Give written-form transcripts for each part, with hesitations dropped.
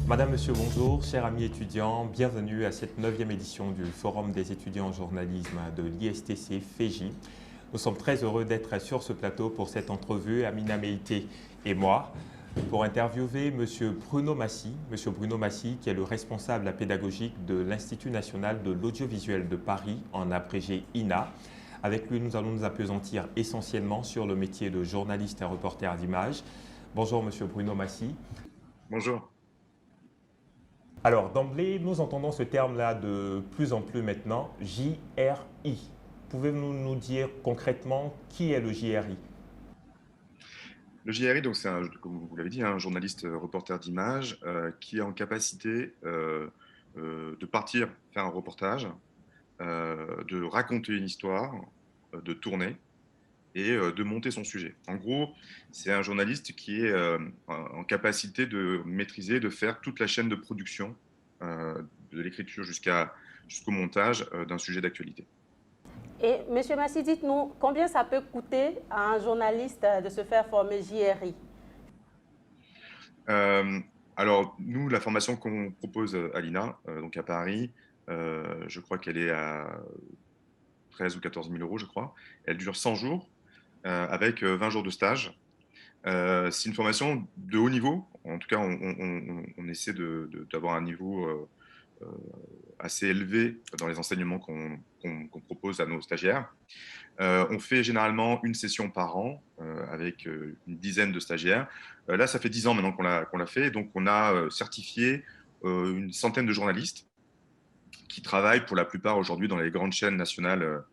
Madame, Monsieur, bonjour, chers amis étudiants, bienvenue à cette 9e édition du Forum des étudiants en journalisme de l'ISTC FEJ. Nous sommes très heureux d'être sur ce plateau pour cette entrevue, Amina Meïté et moi, pour interviewer Monsieur Bruno Massy. Monsieur Bruno Massy, qui est le responsable pédagogique de l'Institut national de l'audiovisuel de Paris, en abrégé INA. Avec lui, nous allons nous appesantir essentiellement sur le métier de journaliste et reporter d'image. Bonjour Monsieur Bruno Massy. Bonjour. Alors, d'emblée, nous entendons ce terme-là de plus en plus maintenant, JRI. Pouvez-vous nous dire concrètement qui est le JRI? Le JRI, donc c'est comme vous l'avez dit, un journaliste reporter d'image qui est en capacité de partir faire un reportage, de raconter une histoire, de tourner et de monter son sujet. En gros, c'est un journaliste qui est en capacité de maîtriser, de faire toute la chaîne de production, de l'écriture jusqu'au montage d'un sujet d'actualité. Et Monsieur Massy, dites-nous, combien ça peut coûter à un journaliste de se faire former JRI? Euh, alors, nous, la formation qu'on propose à l'INA, donc à Paris, je crois qu'elle est à 13 ou 14 000 euros, je crois. Elle dure 100 jours avec 20 jours de stage. C'est une formation de haut niveau. En tout cas, on essaie d'avoir un niveau euh, assez élevé dans les enseignements qu'on propose à nos stagiaires. On fait généralement une session par an avec une dizaine de stagiaires. Là, ça fait 10 ans maintenant qu'on l'a fait. Donc, on a certifié une centaine de journalistes qui travaillent pour la plupart aujourd'hui dans les grandes chaînes nationales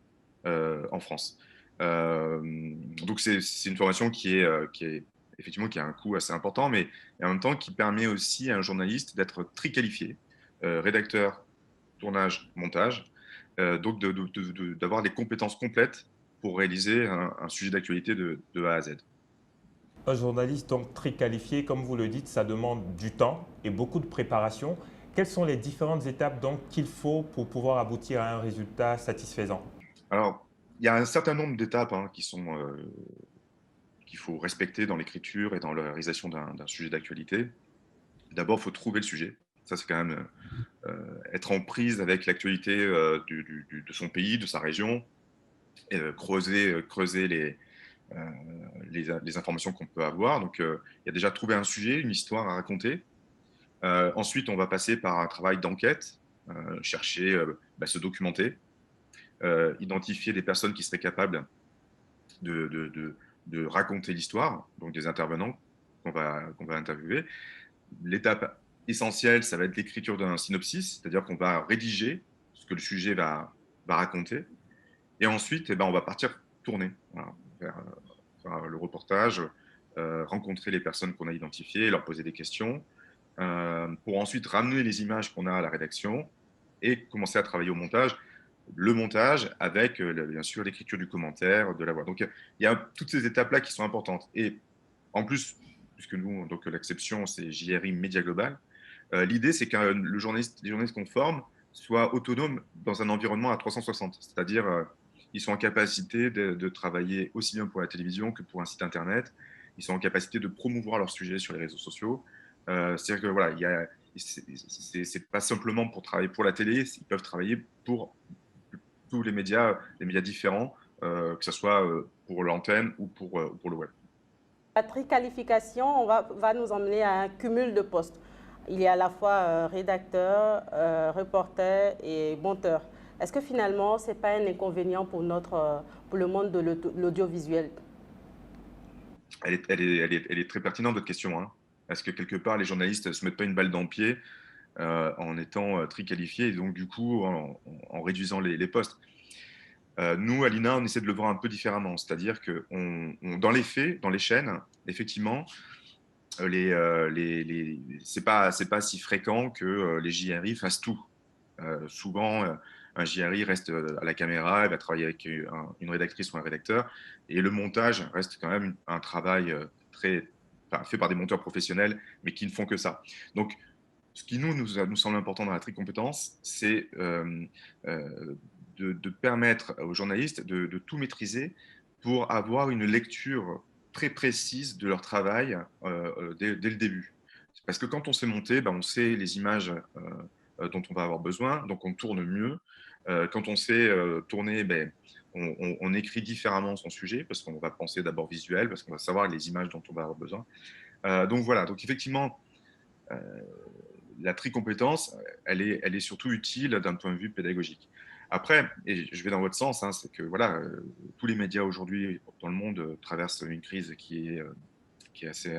en France. Donc, c'est une formation qui est effectivement qui a un coût assez important, mais en même temps qui permet aussi à un journaliste d'être très qualifié, rédacteur, tournage, montage, donc d'avoir les compétences complètes pour réaliser un sujet d'actualité de A à Z. Un journaliste donc très qualifié, comme vous le dites, ça demande du temps et beaucoup de préparation. Quelles sont les différentes étapes donc qu'il faut pour pouvoir aboutir à un résultat satisfaisant? Alors, il y a un certain nombre d'étapes qu'il faut respecter dans l'écriture et dans la réalisation d'un sujet d'actualité. D'abord, il faut trouver le sujet. Ça, c'est quand même être en prise avec l'actualité de son pays, de sa région, et, creuser euh, les informations qu'on peut avoir. Donc, il y a déjà trouvé un sujet, une histoire à raconter. Ensuite, on va passer par un travail d'enquête, chercher, se documenter, identifier des personnes qui seraient capables de, de, de, de raconter l'histoire, donc des intervenants qu'on va interviewer. L'étape essentielle, ça va être l'écriture d'un synopsis, c'est-à-dire qu'on va rédiger ce que le sujet va raconter. Et ensuite, on va partir tourner, voilà, faire le reportage, rencontrer les personnes qu'on a identifiées, leur poser des questions, pour ensuite ramener les images qu'on a à la rédaction et commencer à travailler au montage. Le montage avec, bien sûr, l'écriture du commentaire, de la voix. Donc, il y a toutes ces étapes-là qui sont importantes. Et en plus, puisque nous, donc l'exception, c'est JRI Média Global, l'idée, c'est que les journalistes qu'on forme soient autonomes dans un environnement à 360. C'est-à-dire, ils sont en capacité de travailler aussi bien pour la télévision que pour un site Internet. Ils sont en capacité de promouvoir leur sujet sur les réseaux sociaux. C'est-à-dire que voilà, c'est pas simplement pour travailler pour la télé, ils peuvent travailler pour tous les médias différents, que ce soit pour l'antenne ou pour le web. La triqualification va nous emmener à un cumul de postes. Il y a à la fois rédacteur, reporter et monteur. Est-ce que finalement, ce n'est pas un inconvénient pour le monde de l'audiovisuel? Elle est très pertinente, votre question, hein. Parce que quelque part, les journalistes ne se mettent pas une balle dans le pied en étant très qualifiés et donc du coup en réduisant les postes. Nous, à l'INA, on essaie de le voir un peu différemment. C'est-à-dire que dans les faits, dans les chaînes, effectivement, c'est pas si fréquent que les JRI fassent tout. Souvent, un JRI reste à la caméra, il va travailler avec une rédactrice ou un rédacteur, et le montage reste quand même un travail fait par des monteurs professionnels, mais qui ne font que ça. Donc, ce qui nous semble important dans la tricompétence, c'est de permettre aux journalistes de tout maîtriser pour avoir une lecture très précise de leur travail dès le début. Parce que quand on sait monter, ben, on sait les images dont on va avoir besoin, donc on tourne mieux. Quand on sait tourner, ben, on écrit différemment son sujet, parce qu'on va penser d'abord visuel, parce qu'on va savoir les images dont on va avoir besoin. Donc voilà, donc effectivement, euh, la tricompétence, elle est surtout utile d'un point de vue pédagogique. Après, et je vais dans votre sens, hein, c'est que voilà, tous les médias aujourd'hui dans le monde traversent une crise qui est assez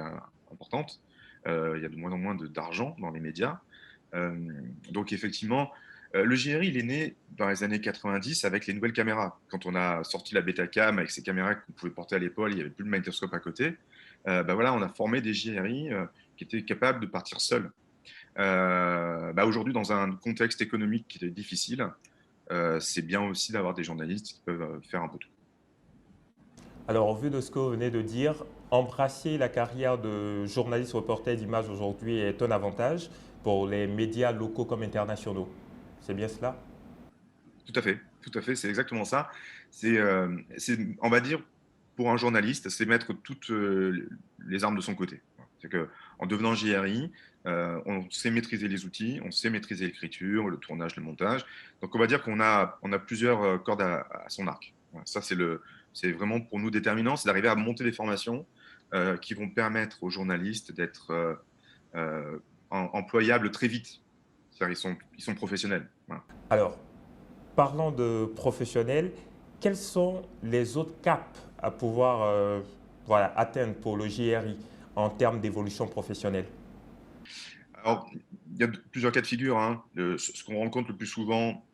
importante. Il y a de moins en moins d'argent dans les médias. Euh, donc effectivement, le JRI, il est né dans les années 90 avec les nouvelles caméras. Quand on a sorti la Betacam avec ces caméras qu'on pouvait porter à l'épaule, il n'y avait plus de magnétoscope à côté. Ben voilà, on a formé des JRI qui étaient capables de partir seuls. Aujourd'hui, dans un contexte économique qui est difficile, c'est bien aussi d'avoir des journalistes qui peuvent faire un peu tout. Alors, au vu de ce que vous venez de dire, embrasser la carrière de journaliste reporter d'image aujourd'hui est un avantage pour les médias locaux comme internationaux. C'est bien cela? Tout à fait, c'est exactement ça. On va dire, pour un journaliste, c'est mettre toutes les armes de son côté. C'est que en devenant JRI, on sait maîtriser les outils, on sait maîtriser l'écriture, le tournage, le montage. Donc on va dire qu'on a plusieurs cordes à son arc. Voilà, ça, c'est vraiment pour nous déterminant, c'est d'arriver à monter des formations qui vont permettre aux journalistes d'être euh, employables très vite. C'est-à-dire ils sont professionnels. Voilà. Alors, parlant de professionnels, quels sont les autres caps à pouvoir voilà, atteindre pour le JRI en termes d'évolution professionnelle? Alors, il y a plusieurs cas de figure, hein. Ce qu'on rencontre le plus souvent,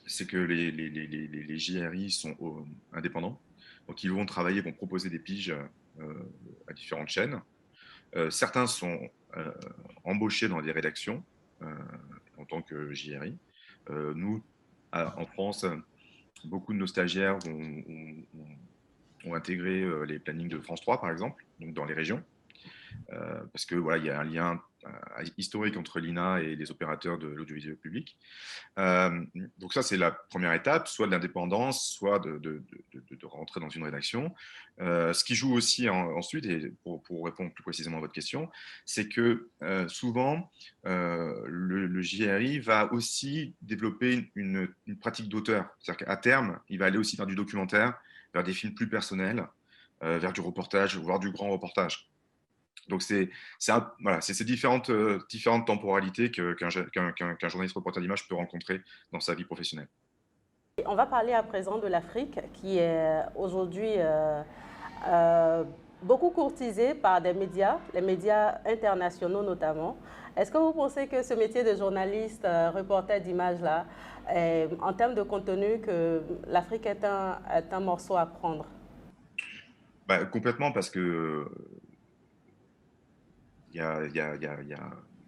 c'est que les JRI sont indépendants. Donc, ils vont travailler, vont proposer des piges à différentes chaînes. Certains sont euh, embauchés dans des rédactions euh, en tant que JRI. Nous, en France, beaucoup de nos stagiaires ont intégré les plannings de France 3, par exemple, donc dans les régions. Parce que voilà, il y a un lien historique entre l'INA et les opérateurs de l'audiovisuel public. Donc ça, c'est la première étape, soit de l'indépendance, soit de rentrer dans une rédaction. Ce qui joue aussi ensuite, et pour répondre plus précisément à votre question, c'est que souvent, le JRI va aussi développer une pratique d'auteur. C'est-à-dire qu'à terme, il va aller aussi vers du documentaire, vers des films plus personnels, vers du reportage, voire du grand reportage. Donc, voilà, c'est ces différentes temporalités qu'un journaliste reporter d'image peut rencontrer dans sa vie professionnelle. On va parler à présent de l'Afrique qui est aujourd'hui euh, beaucoup courtisée par des médias, les médias internationaux notamment. Est-ce que vous pensez que ce métier de journaliste, reporter d'image-là, en termes de contenu, que l'Afrique est un morceau à prendre? Complètement, parce que il y a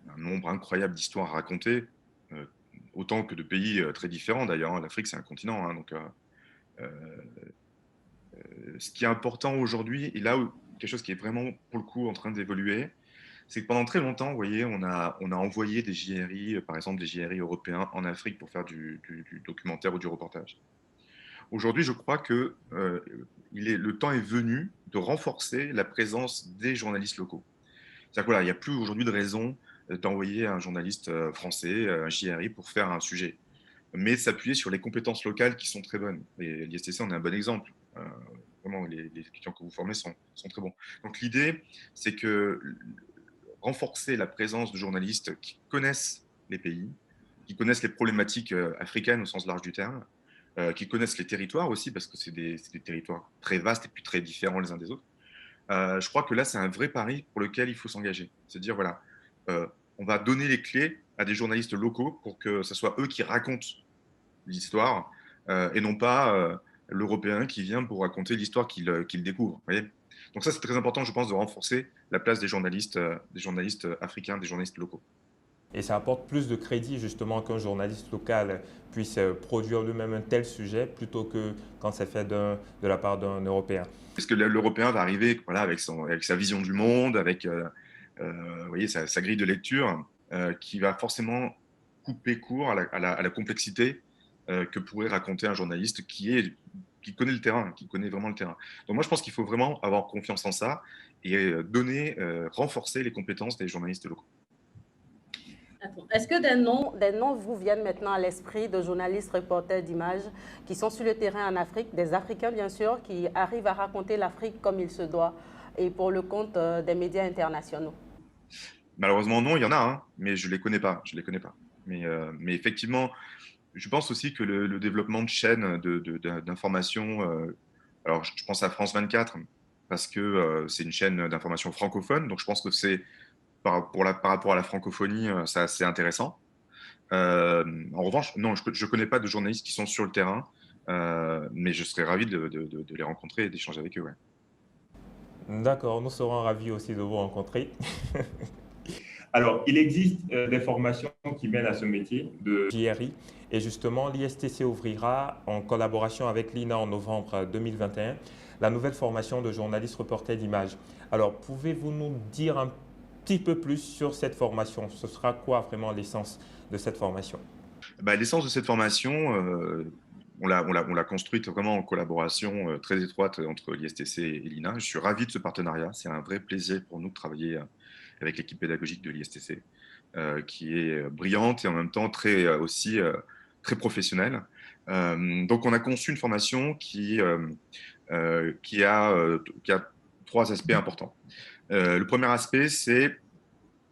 un nombre incroyable d'histoires à raconter, euh, autant que de pays très différents d'ailleurs, hein. L'Afrique, c'est un continent, hein, donc euh, ce qui est important aujourd'hui, et là où quelque chose qui est vraiment pour le coup en train d'évoluer, c'est que pendant très longtemps, vous voyez, on a envoyé des JRI, par exemple des JRI européens en Afrique pour faire du documentaire ou du reportage. Aujourd'hui, je crois que le temps est venu de renforcer la présence des journalistes locaux. C'est-à-dire que voilà, il n'y a plus aujourd'hui de raison d'envoyer un journaliste français, un JRI, pour faire un sujet, mais s'appuyer sur les compétences locales qui sont très bonnes. Et l'ISTC en est un bon exemple. Vraiment, les étudiants que vous formez sont très bons. Donc l'idée, c'est que renforcer la présence de journalistes qui connaissent les pays, qui connaissent les problématiques africaines au sens large du terme, qui connaissent les territoires aussi, parce que c'est des territoires très vastes et puis très différents les uns des autres. Je crois que là, c'est un vrai pari pour lequel il faut s'engager. C'est dire, voilà, euh, on va donner les clés à des journalistes locaux pour que ce soit eux qui racontent l'histoire et non pas l'Européen qui vient pour raconter l'histoire qu'il découvre. Vous voyez. Donc ça, c'est très important, je pense, de renforcer la place des journalistes africains, des journalistes locaux. Et ça apporte plus de crédit justement qu'un journaliste local puisse produire lui-même un tel sujet plutôt que quand c'est fait de la part d'un Européen. Parce que l'Européen va arriver voilà, avec sa vision du monde, avec vous voyez, sa grille de lecture, qui va forcément couper court à la complexité que pourrait raconter un journaliste qui est qui connaît le terrain, qui connaît vraiment le terrain. Donc moi, je pense qu'il faut vraiment avoir confiance en ça et renforcer les compétences des journalistes locaux. Est-ce que des noms vous viennent maintenant à l'esprit de journalistes, reporters d'images qui sont sur le terrain en Afrique, des Africains bien sûr, qui arrivent à raconter l'Afrique comme il se doit et pour le compte des médias internationaux? Malheureusement, non, il y en a, hein, mais je les connais pas. Je les connais pas. Mais effectivement, je pense aussi que le développement de chaînes d'information, alors je pense à France 24 parce que c'est une chaîne d'information francophone, donc je pense que c'est par rapport à la francophonie, c'est assez intéressant. En revanche, non, je ne connais pas de journalistes qui sont sur le terrain, mais je serais ravi de les rencontrer et d'échanger avec eux. Ouais. D'accord, nous serons ravis aussi de vous rencontrer. Alors, il existe des formations qui mènent à ce métier de JRI et justement, l'ISTC ouvrira en collaboration avec l'INA en novembre 2021 la nouvelle formation de journaliste reporter d'images. Alors, pouvez-vous nous dire un petit peu plus sur cette formation? Ce sera quoi vraiment l'essence de cette formation? L'essence de cette formation, on l'a construite vraiment en collaboration très étroite entre l'ISTC et l'INA. Je suis ravi de ce partenariat. C'est un vrai plaisir pour nous de travailler avec l'équipe pédagogique de l'ISTC, qui est brillante et en même temps aussi très professionnelle. Donc, on a conçu une formation qui a trois aspects importants. Le premier aspect, c'est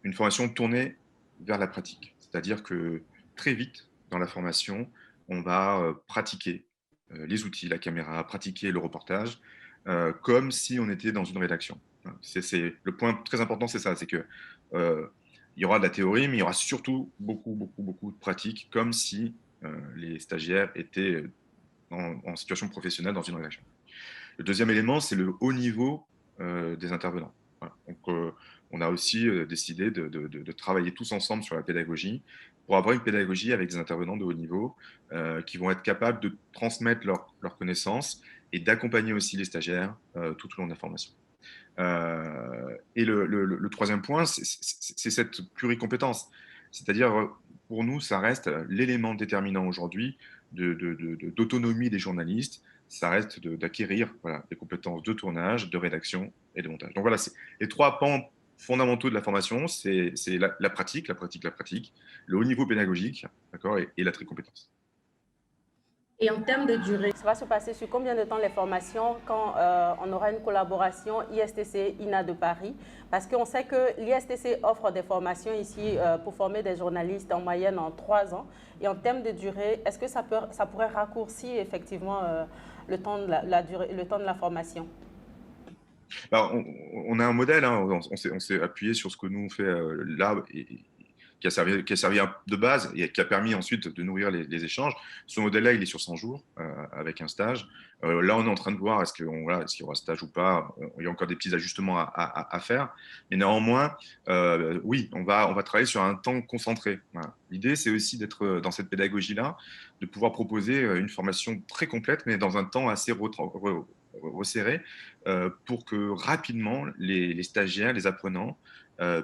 une formation tournée vers la pratique. C'est-à-dire que très vite, dans la formation, on va pratiquer les outils, la caméra, pratiquer le reportage, comme si on était dans une rédaction. Le point très important, c'est ça, c'est que il y aura de la théorie, mais il y aura surtout beaucoup de pratique, comme si les stagiaires étaient en situation professionnelle dans une rédaction. Le deuxième élément, c'est le haut niveau des intervenants. Voilà. Donc, on a aussi décidé de travailler tous ensemble sur la pédagogie pour avoir une pédagogie avec des intervenants de haut niveau qui vont être capables de transmettre leurs connaissances et d'accompagner aussi les stagiaires tout au long de la formation. Et le troisième point, c'est cette pluricompétence. C'est-à-dire, pour nous, ça reste l'élément déterminant aujourd'hui d'autonomie des journalistes. Ça reste d'acquérir des compétences de tournage, de rédaction et de montage. Donc voilà, les trois pans fondamentaux de la formation, c'est la pratique, le haut niveau pédagogique, d'accord, et la tricompétence. Et en termes de durée, ça va se passer sur combien de temps les formations quand on aura une collaboration ISTC-INA de Paris? Parce qu'on sait que l'ISTC offre des formations ici pour former des journalistes en moyenne en 3 ans. Et en termes de durée, est-ce que ça pourrait raccourcir effectivement le temps de la formation? Alors, on a un modèle, hein, on s'est appuyé sur ce que nous on fait là, qui a servi de base et qui a permis ensuite de nourrir les échanges. Ce modèle-là, il est sur 100 jours avec un stage. Là, on est en train de voir est-ce qu'il y aura stage ou pas. Il y a encore des petits ajustements à faire. Mais néanmoins, oui, on va travailler sur un temps concentré. Voilà. L'idée, c'est aussi d'être dans cette pédagogie-là, de pouvoir proposer une formation très complète, mais dans un temps assez resserré, pour que rapidement les stagiaires, les apprenants,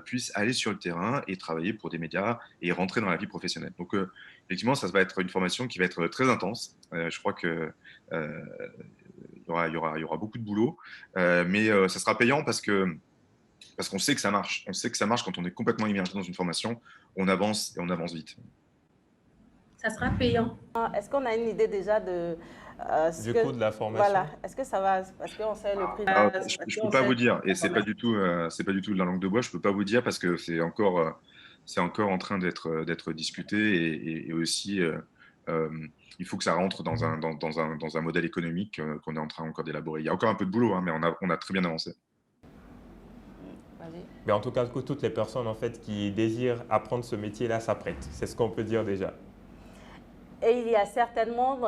puissent aller sur le terrain et travailler pour des médias et rentrer dans la vie professionnelle. Donc, effectivement, ça va être une formation qui va être très intense. Je crois qu'il y aura beaucoup de boulot, mais ça sera payant parce qu'on sait que ça marche. On sait que ça marche quand on est complètement immergé dans une formation. On avance et on avance vite. Ça sera payant. Est-ce qu'on a une idée déjà du coût de la formation? Voilà. Est-ce que ça va? Parce qu'on sait le prix. Je ne peux pas vous dire, et c'est pas du tout de la langue de bois. Je peux pas vous dire parce que c'est encore en train d'être discuté et aussi il faut que ça rentre dans un modèle économique qu'on est en train encore d'élaborer. Il y a encore un peu de boulot, hein, mais on a très bien avancé. Mais en tout cas, toutes les personnes en fait qui désirent apprendre ce métier-là s'apprêtent. C'est ce qu'on peut dire déjà. Et il y a certainement dans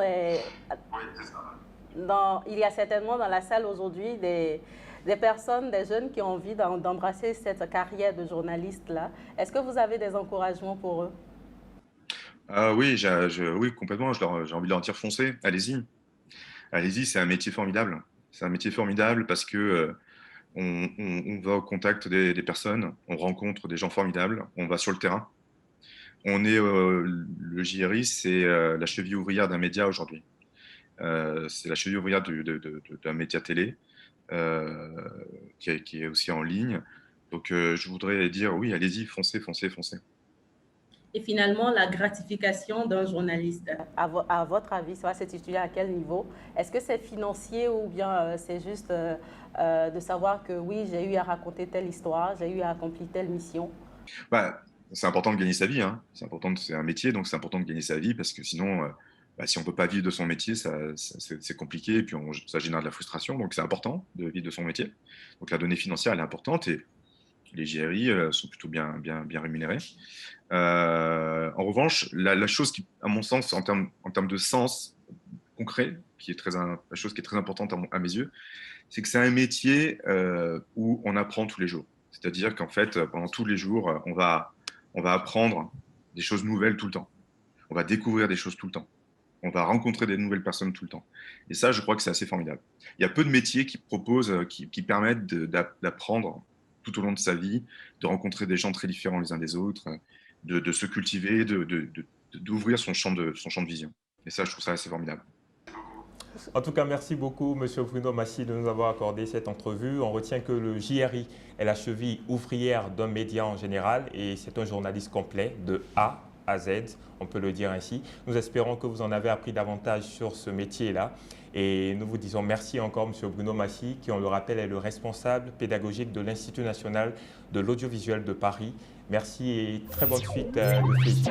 la salle aujourd'hui des personnes, des jeunes qui ont envie d'embrasser cette carrière de journaliste-là. Est-ce que vous avez des encouragements pour eux? Oui, oui, complètement. J'ai envie de leur dire foncez, allez-y. Allez-y, c'est un métier formidable. C'est un métier formidable parce que on va au contact des personnes, on rencontre des gens formidables, on va sur le terrain. Le JRI, c'est la cheville ouvrière d'un média aujourd'hui. C'est la cheville ouvrière d'un média télé qui est aussi en ligne. Donc, je voudrais dire, oui, allez-y, foncez, foncez, foncez. Et finalement, la gratification d'un journaliste. À votre avis, ça va se situer à quel niveau? Est-ce que c'est financier ou bien c'est juste de savoir que oui, j'ai eu à raconter telle histoire, j'ai eu à accomplir telle mission? Bah, c'est important de gagner sa vie, hein. C'est un métier, donc c'est important de gagner sa vie parce que sinon, si on ne peut pas vivre de son métier, c'est compliqué et puis ça génère de la frustration. Donc c'est important de vivre de son métier. Donc la donnée financière, elle est importante et les JRI sont plutôt bien rémunérés. En revanche, la chose qui, à mon sens, en termes de sens concret, la chose qui est très importante à mes yeux, c'est que c'est un métier où on apprend tous les jours. C'est-à-dire qu'en fait, pendant tous les jours, on va apprendre des choses nouvelles tout le temps. On va découvrir des choses tout le temps. On va rencontrer des nouvelles personnes tout le temps. Et ça, je crois que c'est assez formidable. Il y a peu de métiers qui proposent, qui permettent d'apprendre tout au long de sa vie, de rencontrer des gens très différents les uns des autres, de se cultiver, d'ouvrir son champ de vision. Et ça, je trouve ça assez formidable. En tout cas, merci beaucoup, Monsieur Bruno Massy, de nous avoir accordé cette entrevue. On retient que le JRI est la cheville ouvrière d'un média en général et c'est un journaliste complet de A à Z, on peut le dire ainsi. Nous espérons que vous en avez appris davantage sur ce métier-là. Et nous vous disons merci encore, M. Bruno Massy, qui, on le rappelle, est le responsable pédagogique de l'Institut national de l'audiovisuel de Paris. Merci et très bonne suite de FEJI.